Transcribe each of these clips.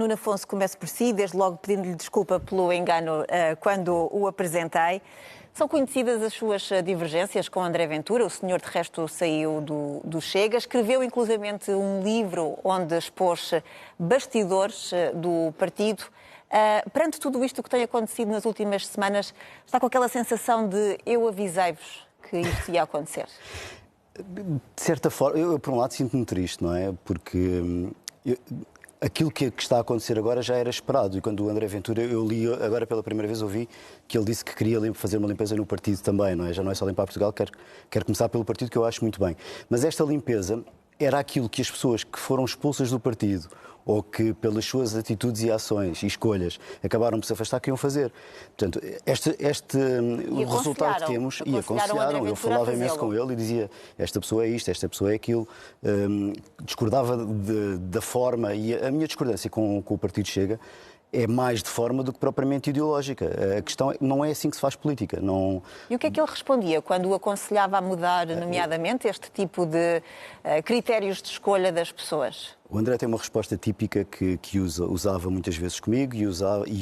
Nuno Afonso, começo por si, desde logo pedindo-lhe desculpa pelo engano quando o apresentei. São conhecidas as suas divergências com André Ventura. O senhor, de resto, saiu do Chega. Escreveu, inclusivamente, um livro onde expôs bastidores do partido. Perante tudo isto que tem acontecido nas últimas semanas, está com aquela sensação de eu avisei-vos que isto ia acontecer? De certa forma, eu por um lado sinto-me triste, não é? Porque aquilo que está a acontecer agora já era esperado. E quando o André Ventura, eu li, agora pela primeira vez ouvi que ele disse que queria fazer uma limpeza no partido também, não é? Já não é só limpar Portugal, quer começar pelo partido, que eu acho muito bem. Mas esta limpeza era aquilo que as pessoas que foram expulsas do partido ou que, pelas suas atitudes e ações e escolhas, acabaram por se afastar, que iam fazer. Portanto, o resultado que temos, e aconselharam, eu falava imenso com ele e dizia, esta pessoa é isto, esta pessoa é aquilo, discordava da forma, e a minha discordância com o Partido Chega é mais de forma do que propriamente ideológica. A questão não é assim que se faz política. Não... E o que é que ele respondia quando o aconselhava a mudar, nomeadamente, este tipo de critérios de escolha das pessoas? O André tem uma resposta típica que usava muitas vezes comigo e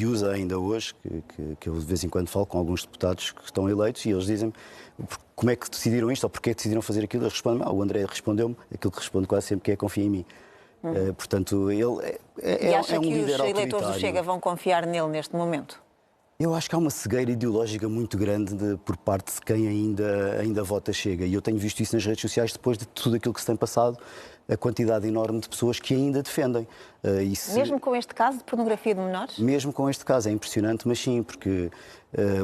usa ainda hoje, que eu de vez em quando falo com alguns deputados que estão eleitos e eles dizem-me como é que decidiram isto ou porque é que decidiram fazer aquilo. Eu respondo, o André respondeu-me aquilo que responde quase sempre, que é confia em mim. Portanto, ele e acha é um líder autoritário. E acha que os eleitores do Chega vão confiar nele neste momento? Eu acho que há uma cegueira ideológica muito grande por parte de quem ainda vota Chega. E eu tenho visto isso nas redes sociais depois de tudo aquilo que se tem passado, a quantidade enorme de pessoas que ainda defendem. Mesmo com este caso de pornografia de menores? Mesmo com este caso. É impressionante, mas sim, porque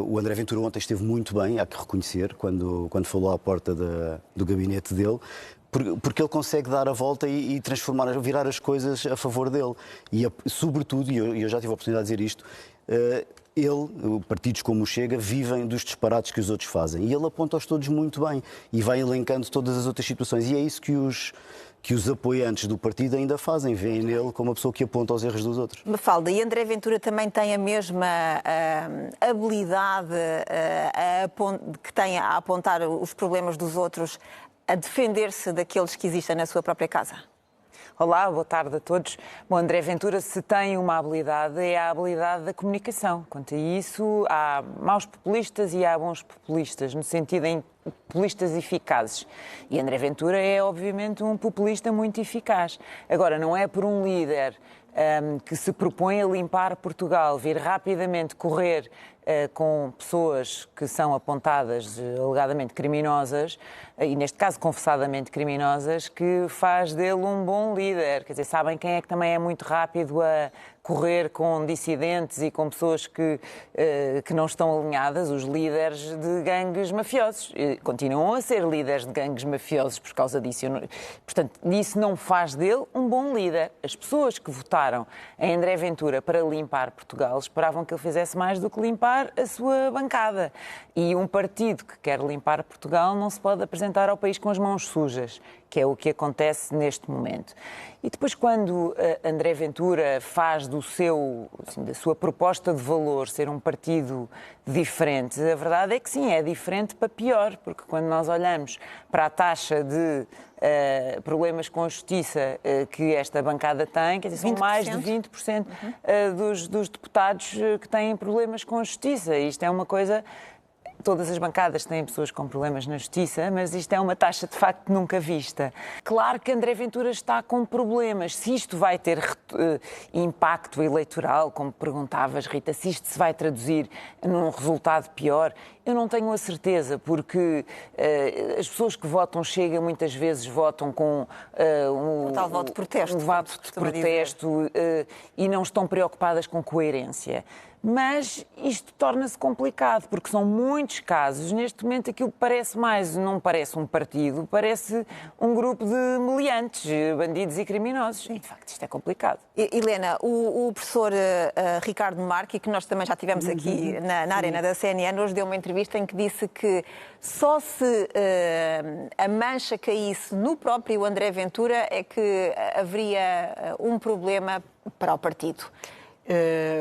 o André Ventura ontem esteve muito bem, há que reconhecer, quando falou à porta do gabinete dele, porque ele consegue dar a volta e virar as coisas a favor dele. E, sobretudo, e eu já tive a oportunidade de dizer isto, partidos como o Chega, vivem dos disparates que os outros fazem. E ele aponta-os todos muito bem e vai elencando todas as outras situações. E é isso que os apoiantes do partido ainda fazem, veem nele como uma pessoa que aponta aos erros dos outros. Mafalda, e André Ventura também tem a mesma habilidade que tem a apontar os problemas dos outros, a defender-se daqueles que existem na sua própria casa? Olá, boa tarde a todos. Bom, André Ventura, se tem uma habilidade, é a habilidade da comunicação. Quanto a isso, há maus populistas e há bons populistas, no sentido em populistas eficazes. E André Ventura é, obviamente, um populista muito eficaz. Agora, não é por um líder que se propõe a limpar Portugal, vir rapidamente correr com pessoas que são apontadas alegadamente criminosas, e neste caso confessadamente criminosas, que faz dele um bom líder. Quer dizer, sabem quem é que também é muito rápido a correr com dissidentes e com pessoas que não estão alinhadas? Os líderes de gangues mafiosos. Continuam a ser líderes de gangues mafiosos por causa disso. Portanto, isso não faz dele um bom líder. As pessoas que votaram em André Ventura para limpar Portugal esperavam que ele fizesse mais do que limpar a sua bancada. E um partido que quer limpar Portugal não se pode apresentar ao país com as mãos sujas, que é o que acontece neste momento. E depois, quando André Ventura faz da sua proposta de valor ser um partido diferente, a verdade é que sim, é diferente para pior, porque quando nós olhamos para a taxa de problemas com a justiça que esta bancada tem, quer dizer, são 20%? Mais de 20% dos deputados que têm problemas com a justiça. Isto é uma coisa... Todas as bancadas têm pessoas com problemas na justiça, mas isto é uma taxa de facto nunca vista. Claro que André Ventura está com problemas. Se isto vai ter impacto eleitoral, como perguntavas, Rita, se isto se vai traduzir num resultado pior, eu não tenho a certeza, porque as pessoas que votam Chega muitas vezes votam com um tal voto de protesto, e não estão preocupadas com coerência. Mas isto torna-se complicado, porque são muitos casos. Neste momento aquilo parece mais, não parece um partido, parece um grupo de meliantes, bandidos e criminosos. E, de facto, isto é complicado. Helena, o professor Ricardo Marque, que nós também já tivemos aqui na arena da CNN, hoje deu uma entrevista em que disse que só se a mancha caísse no próprio André Ventura é que haveria um problema para o partido.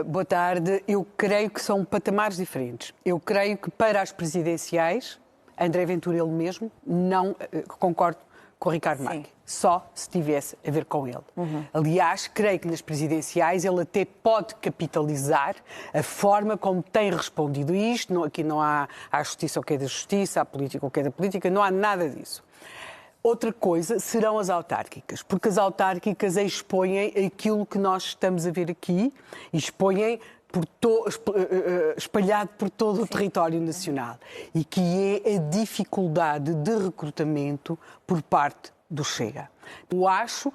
Boa tarde. Eu creio que são patamares diferentes. Eu creio que para as presidenciais, André Ventura ele mesmo, não concordo com o Ricardo Maggi. Só se tivesse a ver com ele. Aliás, creio que nas presidenciais ele até pode capitalizar a forma como tem respondido a isto. Aqui não há a justiça o que é da justiça, a política o que é da política, não há nada disso. Outra coisa serão as autárquicas, porque as autárquicas expõem aquilo que nós estamos a ver aqui, expõem espalhado por todo o território nacional, e que é a dificuldade de recrutamento por parte do Chega. Eu acho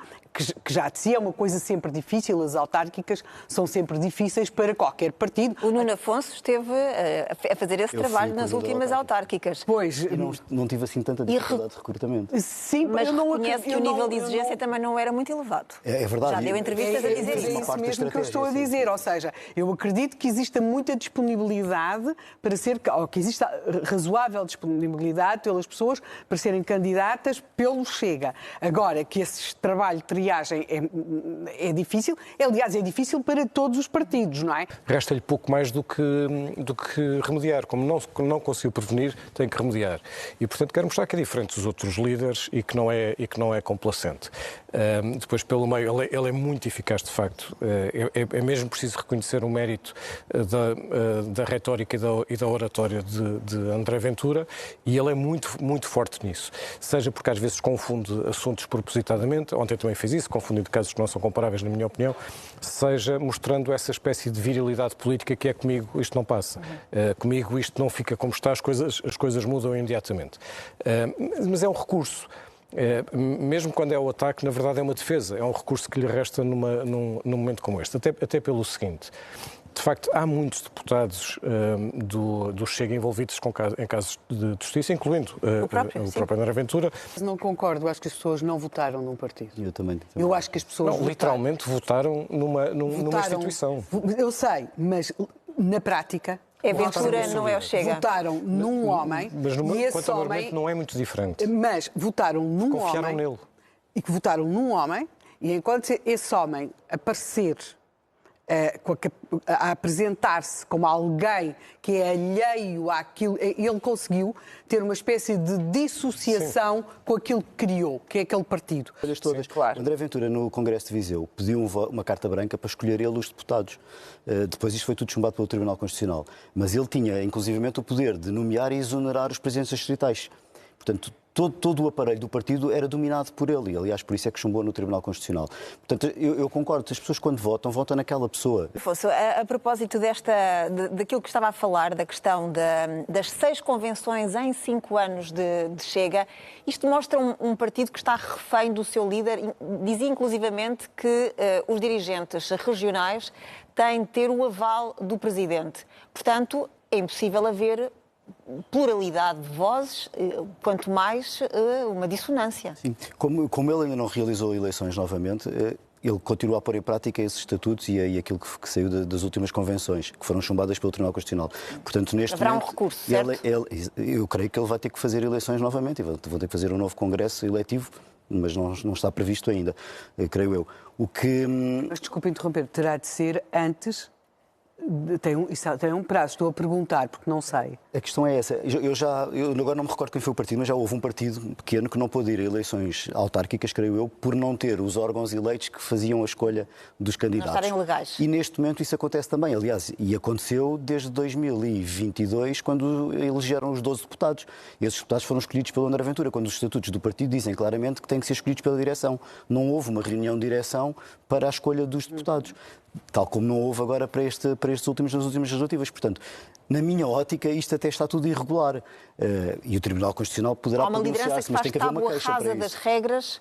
que já de si é uma coisa sempre difícil, as autárquicas são sempre difíceis para qualquer partido. O Nuno Afonso esteve a fazer esse trabalho nas últimas autárquicas. Pois, E não tive assim tanta dificuldade de recrutamento. sim, mas reconhece que o nível de exigência também não era muito elevado. É verdade. Já deu entrevistas a dizer É isso. isso mesmo que eu estou a dizer, ou seja, eu acredito que exista muita disponibilidade para ser, ou que exista razoável disponibilidade pelas pessoas para serem candidatas pelo Chega. Agora, que esse trabalho de triagem é difícil, aliás, é difícil para todos os partidos, não é? Resta-lhe pouco mais do que remediar. Como não conseguiu prevenir, tem que remediar. E, portanto, quero mostrar que é diferente dos outros líderes e que não é complacente. Depois, pelo meio, ele é muito eficaz, de facto. É mesmo preciso reconhecer o mérito da retórica e da oratória de André Ventura, e ele é muito, muito forte nisso. Seja porque às vezes confunde assuntos propositadamente, ontem também fez isso, confundindo casos que não são comparáveis, na minha opinião, seja mostrando essa espécie de virilidade política que é comigo isto não passa. Comigo isto não fica como está, as coisas mudam imediatamente. Mas é um recurso. Mesmo quando é o ataque, na verdade é uma defesa, é um recurso que lhe resta num momento como este. Até pelo seguinte, de facto, há muitos deputados do Chega envolvidos em casos de justiça, incluindo o próprio André Ventura. Não concordo, acho que as pessoas não votaram num partido. Eu também. Eu acho que as pessoas literalmente votaram numa instituição. Eu sei, mas na prática... Ventura não é o Chega. Votaram num homem, mas e esse homem não é muito diferente. Mas votaram num Confiaram homem nele. E que votaram num homem, e enquanto esse homem aparecer a apresentar-se como alguém que é alheio àquilo, ele conseguiu ter uma espécie de dissociação com aquilo que criou, que é aquele partido. Todas. Sim, claro. André Ventura, no Congresso de Viseu, pediu uma carta branca para escolher ele os deputados. Depois isto foi tudo chumbado pelo Tribunal Constitucional. Mas ele tinha, inclusivamente, o poder de nomear e exonerar os presidentes distritais. Portanto, todo o aparelho do partido era dominado por ele. E, aliás, por isso é que chumbou no Tribunal Constitucional. Portanto, eu concordo. As pessoas, quando votam naquela pessoa. Afonso, a propósito daquilo que estava a falar, da questão das 6 convenções em 5 anos de Chega, isto mostra um partido que está refém do seu líder. Dizia, inclusivamente, que os dirigentes regionais têm de ter o aval do Presidente. Portanto, é impossível haver pluralidade de vozes, quanto mais uma dissonância. Sim. Como ele ainda não realizou eleições novamente, ele continua a pôr em prática esses estatutos e aquilo que saiu das últimas convenções, que foram chumbadas pelo Tribunal Constitucional. Portanto, neste Haverá momento, um recurso, certo? Eu creio que ele vai ter que fazer eleições novamente, e vão ter que fazer um novo congresso eletivo, mas não está previsto ainda, creio eu. Mas, desculpe interromper, terá de ser antes... Tem um prazo, estou a perguntar, porque não sei. A questão é essa. Eu agora não me recordo quem foi o partido, mas já houve um partido pequeno que não pôde ir a eleições autárquicas, creio eu, por não ter os órgãos eleitos que faziam a escolha dos candidatos. Não estarem legais. E neste momento isso acontece também. Aliás, e aconteceu desde 2022, quando elegeram os 12 deputados. Esses deputados foram escolhidos pelo André Ventura, quando os estatutos do partido dizem claramente que têm que ser escolhidos pela direção. Não houve uma reunião de direção para a escolha dos deputados. Tal como não houve agora para nas últimas legislativas. Portanto, na minha ótica, isto até está tudo irregular. E o Tribunal Constitucional poderá pronunciar-se, mas tem que haver uma queixa para isso. Há uma liderança que faz tábua rasa das regras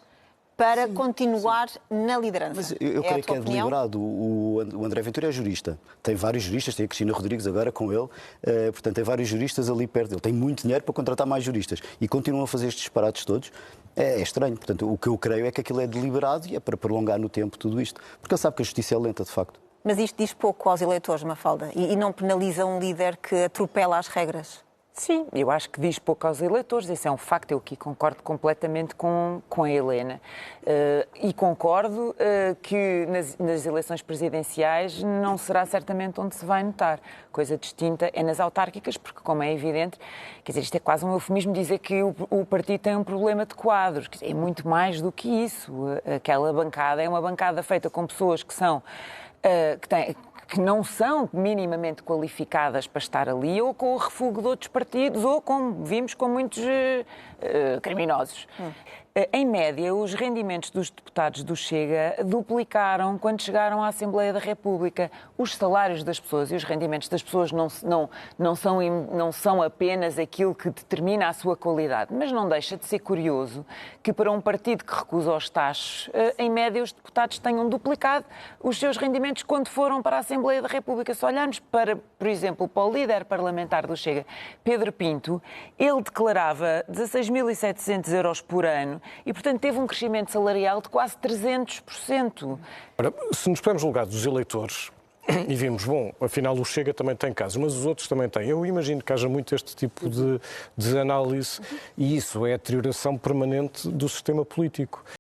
para continuar na liderança. Mas eu creio que é deliberado. O André Ventura é jurista. Tem vários juristas, tem a Cristina Rodrigues agora com ele. Portanto, tem vários juristas ali perto dele. Tem muito dinheiro para contratar mais juristas. E continuam a fazer estes disparates todos. É estranho. Portanto, o que eu creio é que aquilo é deliberado e é para prolongar no tempo tudo isto. Porque ele sabe que a justiça é lenta, de facto. Mas isto diz pouco aos eleitores, Mafalda, e não penaliza um líder que atropela as regras. Sim, eu acho que diz pouco aos eleitores, esse é um facto, eu aqui concordo completamente com a Helena. E concordo que nas eleições presidenciais não será certamente onde se vai notar. Coisa distinta é nas autárquicas, porque, como é evidente, quer dizer, isto é quase um eufemismo dizer que o partido tem um problema de quadros. Quer dizer, é muito mais do que isso. Aquela bancada é uma bancada feita com pessoas que são... que não são minimamente qualificadas para estar ali, ou com o refúgio de outros partidos, ou, como vimos, com muitos criminosos. Em média, os rendimentos dos deputados do Chega duplicaram quando chegaram à Assembleia da República. Os salários das pessoas e os rendimentos das pessoas não são apenas aquilo que determina a sua qualidade, mas não deixa de ser curioso que, para um partido que recusa os taxos, em média os deputados tenham duplicado os seus rendimentos quando foram para a Assembleia da República. Se olharmos para, por exemplo, para o líder parlamentar do Chega, Pedro Pinto, ele declarava 16.700 euros por ano e, portanto, teve um crescimento salarial de quase 300%. Ora, se nos pusermos no lugar dos eleitores e vimos, bom, afinal o Chega também tem casos, mas os outros também têm. Eu imagino que haja muito este tipo de análise e isso é a deterioração permanente do sistema político.